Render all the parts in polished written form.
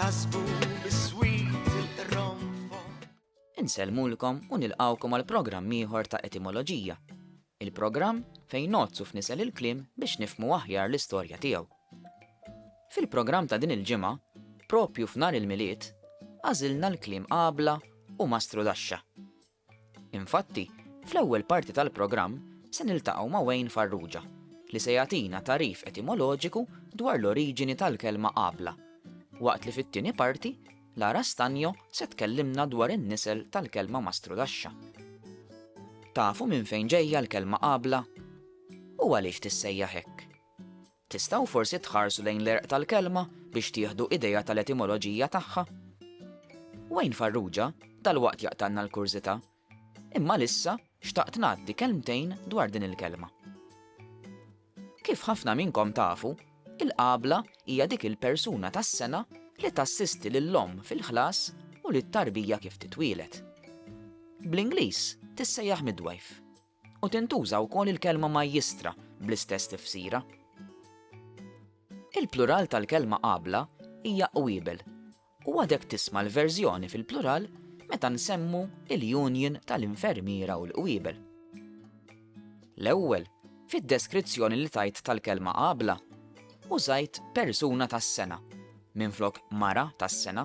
tasbu bis-swit il-ronfo. Insellmulkom u nilqawkom għal programm ieħor ta' etimoloġija. Il-programm fejn nozzu f'nisel il-kliem biex nifhmu aħjar l-istorja tiegħu. Fil-programm ta' din il-ġimgħa, propju f'nar il-miliet, għażilna l-kliem qabla u mastru daxxa. Infatti, fl-ewwel parti tal-programm se niltaqgħu ma' Wayne Farrugia li se jagħtina tarif etimoloġiku dwar l-oriġini tal-kelma qabla, waqt li fit-tieni parti Lara Stanjo se tkellimna dwar in-nisel tal-kelma mastru daxxa. Tafu minn fejn ġejja l-kelma qabla? U għaliex tissejjaħ hekk? Tistgħu forsi tħarsu lejn l-erq tal-kelma biex tieħdu idea tal-etimoloġija tagħha? Wayne Farrugia dalwaqt jaqtanna l-kurżità, imma lissa xtaqt ngħaddi kelmtejn dwar din il-kelma. Kif ħafna minnkom tafu, il-qabla hija dik il-persuna tas-sena li tassisti lill-omm fil-ħlas u li t-tarbija kif titwielet. Bl-Ingliż tissejjaħ midwife u tintuża wkoll il-kelma majjistra bl-istess tifsira. Il-plural tal-kelma qabla hija qwiebel u għadek tisma' l-verżjoni fil-plural meta nsemmu il-union tal-infermiera u l-qwiebel. L-ewwel, fid-deskrizzjoni li tajt tal-kelma qabla, użajt persuna tas-sena minflok mara tas-sena.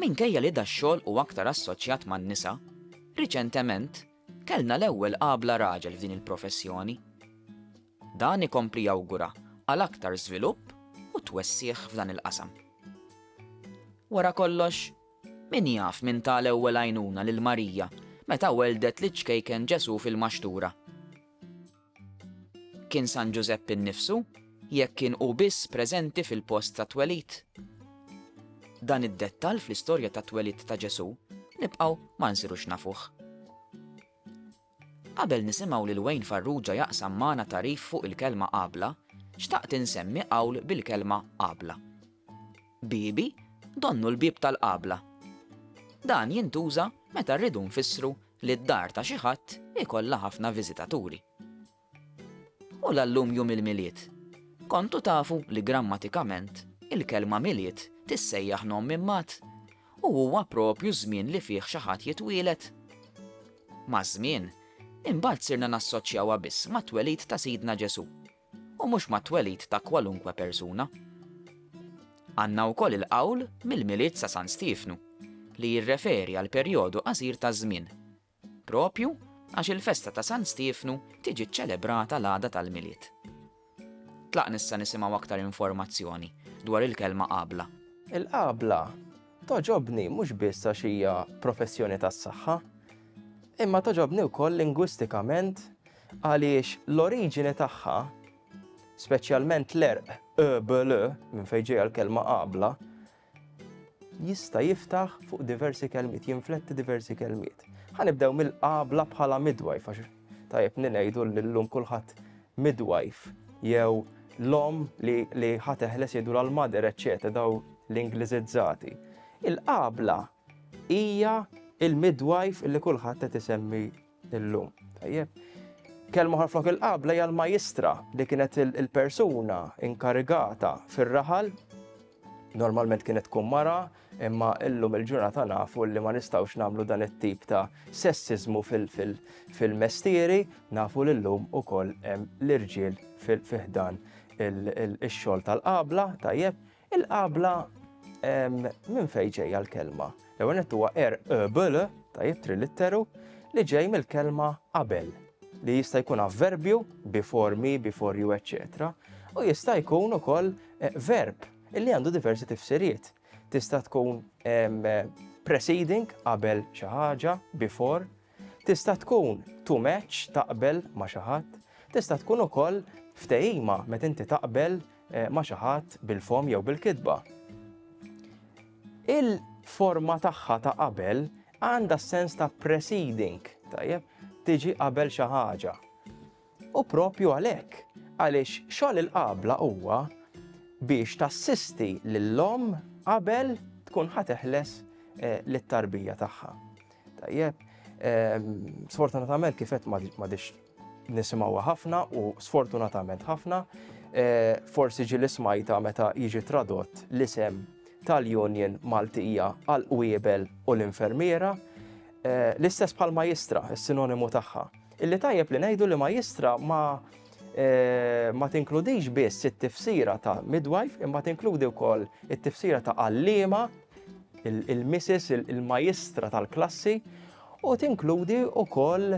Minkejja li dax-xogħol u aktar assoċjat man-nisa, riċentement kellna l-ewwel qabla raġel f'din il-professjoni. Dan ikompli jawgura għal aktar żvilupp u twessieħ f'dan il-qasam. Wara kollox, min jaf minn ta' l-ewwel għajnuna lil Marija meta weldet li ċkejken Ġesu fil-maxtura? Kien San Giuseppe innifsu jekk kien hu biss preżenti fil-post ta' twelid? Dan id-dettall fl-istorja ta' twelid ta' Ġesu nibqgħu ma nsirux nafuh. Qabel nisimgħu lil Wayne Farrugia jaqsam magħna tarif fuq il-kelma qabla, xtaqt insemmi qawl bil-kelma qabla. Bibi, donnu l-bib tal-qabla. Dan jintuża meta rridu nfissru li d-dar ta' xi ħadd ikollha ħafna viżitaturi. U l-allumju mill-miliet. Kontu tafu li grammatikament il-kelma miliet tissejjaħ nom minn mat u huwa propju żmien li fih xi ħadd jitwielet. Ma' żmien, imbagħad sirna nassoċjawha biss ma' twelid ta' Sidna Ġesu u mhux ma' twelid ta' kwalunkwe persuna. Għandna wkoll il-qawl mill-miliet sa' San Stefnu li jirreferi għal perjodu qasir ta' żmien, propju għax il-festa ta' San Stefnu tiġi ċċelebrata l-għada tal-miliet. Tlaq nissa nisimgħu aktar informazzjoni dwar il-kelma qabla. Il-qabla toġobni mhux biss għax hija professjoni tas-saħħa, imma toġobni wkoll lingwistikament għaliex l-oriġini tagħha, speċjalment l-erq ÖBL minn fejn ġejja l-kelma qabla, jista' jiftaħ fuq diversi kelmiet, jinfletti diversi kelmiet. Ħanibdew mill-qabla bħala midwife għax tajjeb ngħidu llum kulħadd midwife jew l-om li ħateħles jgħidu l-mother, eċċetera, daw l-Ingliżizzati. Il-qabla hija il-midwife illi kulħadd qed isemmi llum. Tajjeb. Kelma oħra flok il-qabla hija l-majistra li kienet il-persuna inkarigata fir-raħal, normalment kienet tkun mara, imma illum il-ġurnata nafu li ma nistgħux nagħmlu dan it-tip ta' sessiżmu fil-mestieri, nafu li llum ukoll hemm l-irġiel fil-ħdan ix-xogħol tal-qabla, tajjeb, il-qabla minn fejn ġejja l-kelma. L-ewwel nett huwa ÖBL, tajjeb trilitteru, li ġej mill-kelma qabel, li jista' jkun avverbju, before me, before you, eċċetera, u jista' jkun ukoll verb illi għandu diversi tifsiriet. Tista' tkun preceding qabel xi ħaġa, before, tista' tkun to match taqbel ma' xi ħadd, tista' tkun ukoll ftehima meta inti taqbel ma' xi ħadd bil-fom jew bil-kitba. Il-forma tagħha ta' qabel għandha sens ta' preceding, tajjeb, tiġi qabel xi ħaġa. U propju għalhekk, għaliex xogħol il-qabla huwa biex tassisti lill-omm qabel tkun ħateħles lit-tarbija tagħha. Tajjeb, sfortunatament kif qed m'għadix nisimgħuha ħafna u sfortunatament ħafna, forsi ġieli smajta meta jiġi tradott l-isem tal-Union Maltija għal-qwiebel u l-infermiera, l-istess bħal majistra, is-sinonimu tagħha. Illi tajjeb li ngħidu li majistra ma tinkludix biss it-tifsira ta' midwife, imma tinkludi wkoll it-tifsira ta' għalliema, il-missis, il-majistra tal-klassi, u tinkludi wkoll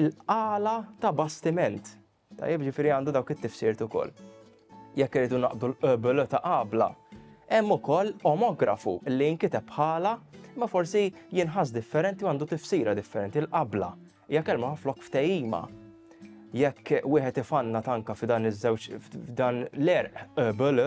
il-qala ta' bastiment. Tajjeb ġifieri għandu dawk it-tifsirt ukoll. Jekk iridu naqbdu l-qbel ta' qabla, hemm ukoll omografu li jinkiteb bħala ma forsi jinħass differenti u għandu tifsira differenti l-qabla. Jekk kelma flok ftehima. Jekk wieħed ifanna tanka f'dan iż-żewġ f'dan l-erq qbel,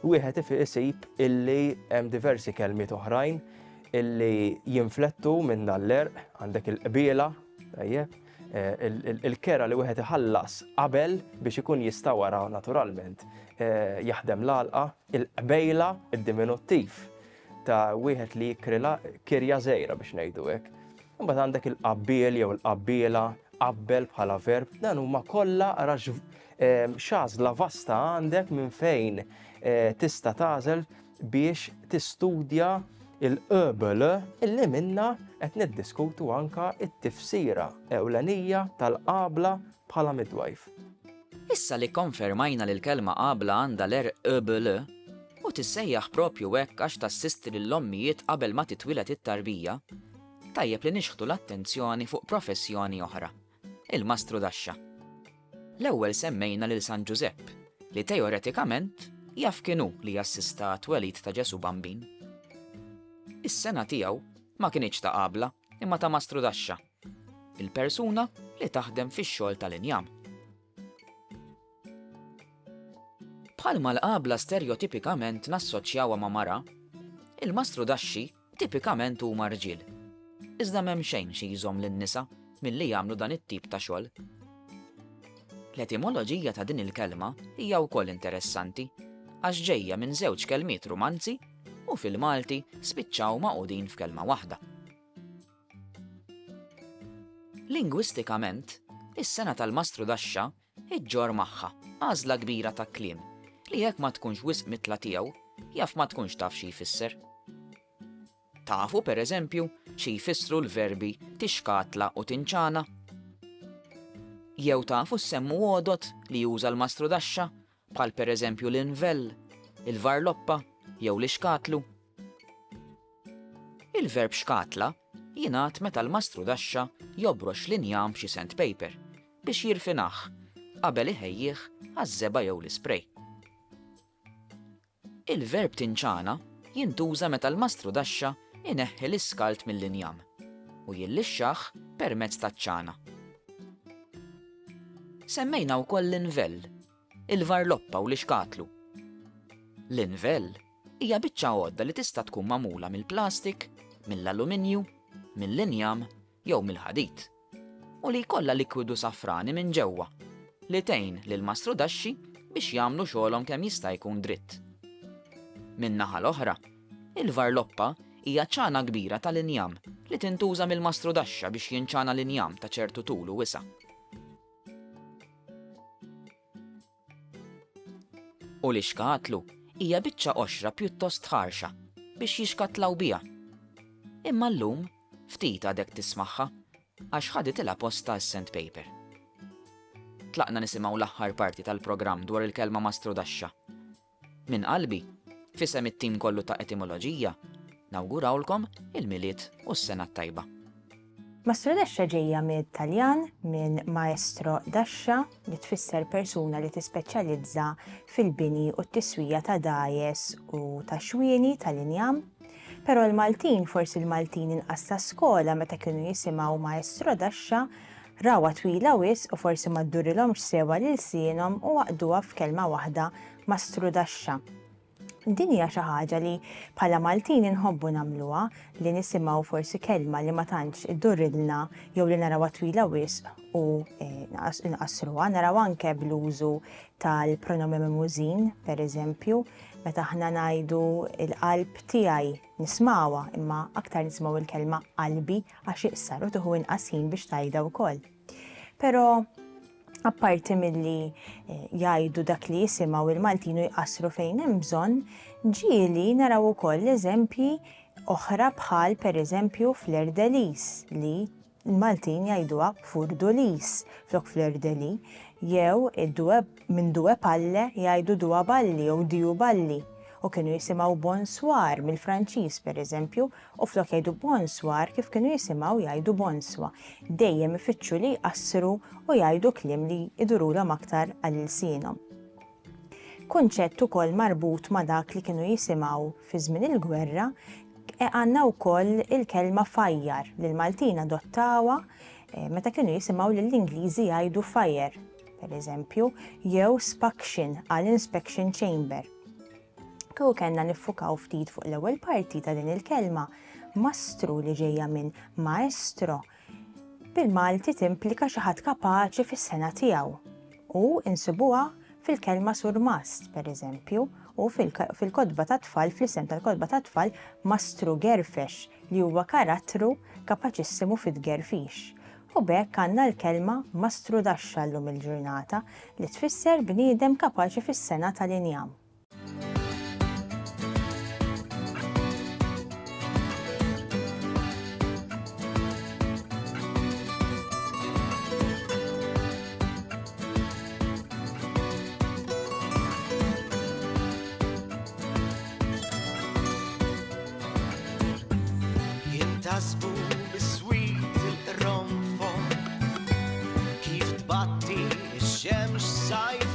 wieħed isib illi hemm diversi kelmiet oħrajn illi jinflettu minn dan l-erq, għandek il-qbiela, tajjeb, il-kera li wieħed iħallas qabel biex ikun jista' wara naturalment jaħdem l-għalqa, il-qbejla, id-diminuttiv ta' wieħed li kirja żgħira biex ngħidu hekk. Imbagħad għandek il-qabbiel jew il-qabbiela, qabbel bħala verb, dan huma kollha xagħżla vasta għandek minn fejn tista' tagħżel biex tistudja il-qbel illi minna qed niddiskutu anka it-tifsira ewlenija tal-qabla bħala midwife. Issa li konfermajna li l-kelma qabla għandha l-erq qbel u tissejjaħ propju hekk għax tassisti lill-ommijiet qabel ma titwilet it-tarbija, tajjeb li nixħtu l-attenzjoni fuq professjoni oħra, il-mastru daxxa. L-ewwel semmejna lil San Giuseppe li teoretikament jaf kienu li jassista twelid ta' Ġesu bambin. Is-sena tiegħu ma kienx ta' qabla imma ta' mastru daxxa, il-persuna li taħdem fix-xogħol tal-injam. Bħalma l-qabla stereotipikament nassoċjawha ma' mara, il-mastru daxxi tipikament huma rġiel. Iżda m'hemm xejn xi jżomm lin-nisa milli jagħmlu dan it-tip ta' xogħol. L-etimoloġija ta' din il-kelma hija wkoll interessanti għax ġejja minn żewġ kelmiet Rumanzi u fil-Malti spiċċaw maqudin f'kelma waħda. Lingwistikament, is-sena tal-mastru daxxa iġġor magħha għażla kbira ta' kliem li jekk ma tkunx wisq mitla tiegħu jaf ma tkunx taf xi jfisser. Tafu pereżempju xi jfissru l-verbi tixkatla u tinċana? Jew tafu semmu għodot li juża l-mastru daxxa bħal pereżempju l-invell, il-varloppa jew l-ixkatlu. Il-verb xkatla jingħad meta l-mastru daxxa jobrox l-injam b'xi sandpaper biex jirfinaħ qabel iħejjih għaż-żeba jew l-isprej. Il-verb tinċana jintuża meta l-mastru daxxa ineħħi l-iskalt mill-injam u jillixxaħ permezz taċ-ċana. Semmejna wkoll l-invell, il-varloppa u l-ixkatlu. L-invell hija biċċa għodda li tista' tkun magħmula mill-plastik, mill-alluminju, mill-injam jew mill-ħadid u li jkollha likwidu safrani minn ġewwa li tgħin lill-mastru daxxi biex jagħmlu xogħolhom kemm jista' jkun dritt. Min-naħa l-oħra, il-varloppa hija ċana kbira tal-injam li tintuża mill-mastru daxxa biex jinċana l-injam ta' ċertu tul u wisa'. U l-ixkatlu hija biċċa qoxra pjuttost ħarxa biex jixkatlaw biha. Imma llum ftit għadek tismagħha għax ħaditilha posta s-sandpaper. Tlaqna nisimgħu l-aħħar parti tal-programm dwar il-kelma mastru daxxa. Min qalbi, fisem it-tim kollu ta' etimoloġija, nawgurawlkom il-miliet u s-sena tajba. Mastru daxxa ġejja mid-Taljan minn maestro daxxa li tfisser persuna li tispeċjalizza fil-bini u t-tiswija ta' dajes u ta' xwieni tal-injam, però l-Maltin, forsi l-Maltin inqas ta' skola meta kienu jisimgħu maestro daxxa, rawa twila wisq u forsi ma ddurilhomx sewa lil sienhom u għaqduha f'kelma waħda mastru daxxa. Din hija xi ħaġa li bħala Maltin inħobbu nagħmluha li nisimgħu forsi kelma li ma tantx iddurrilna jew li narawha twila wisq u nqassruha, naraw anke bl-użu tal-pronomi memużin, pereżempju, meta aħna ngħidu l-qalb tiegħi nismawha imma aktar nisimgħu il-kelma qalbi għax iqsar u tieħu inqas ħin biex tgħidha wkoll. Però Apparti milli jgħidu dak li jisimaw il-Maltin u jqassru fejn hemm bżonn, ġieli naraw ukoll eżempji oħra bħal pereżempju fl-Erdelis li l-Maltin jgħiduha furdulis flok fl-Erdeli, jew minn due palle jgħidu dua balli jew diju balli. U kienu jisimaw bonsoir mill-Franċiż pereżempju, u flok jgħidu bonsoir kif kienu jisimaw jgħidu bonswa. Dejjem ifittxu li jqassru u jgħidu kliem li idurulhom aktar għall-sinhom. Kunċett ukoll marbut ma' dak li kienu jisimaw fi żmien il-gwerra, għandna wkoll il-kelma fajjar li l-Maltin adottawa meta kienu jisimaw lill-Ingliżi jgħidu fire, pereżempju, jew spaction għall-inspection chamber. Kieku kellna niffukaw ftit fuq l-ewwel parti ta' din il-kelma, mastru li ġejja minn maestro, bil-Malti timplika xi ħadd kapaċi fis-sena tiegħu. U insibuha fil-kelma surmast, pereżempju, u fil-kodba ta' tfal, fl-isem tal-kodba ta' tfal, mastru gerfex li huwa karattru kapaċissimu fit-gerfix. U bekk għandna l-kelma mastru daxxa llum il-ġurnata li tfisser bniedem kapaċi fis-sena tal-injam. Jintasbu bis-swit il-ronfon kif tbatti x-xemx sajf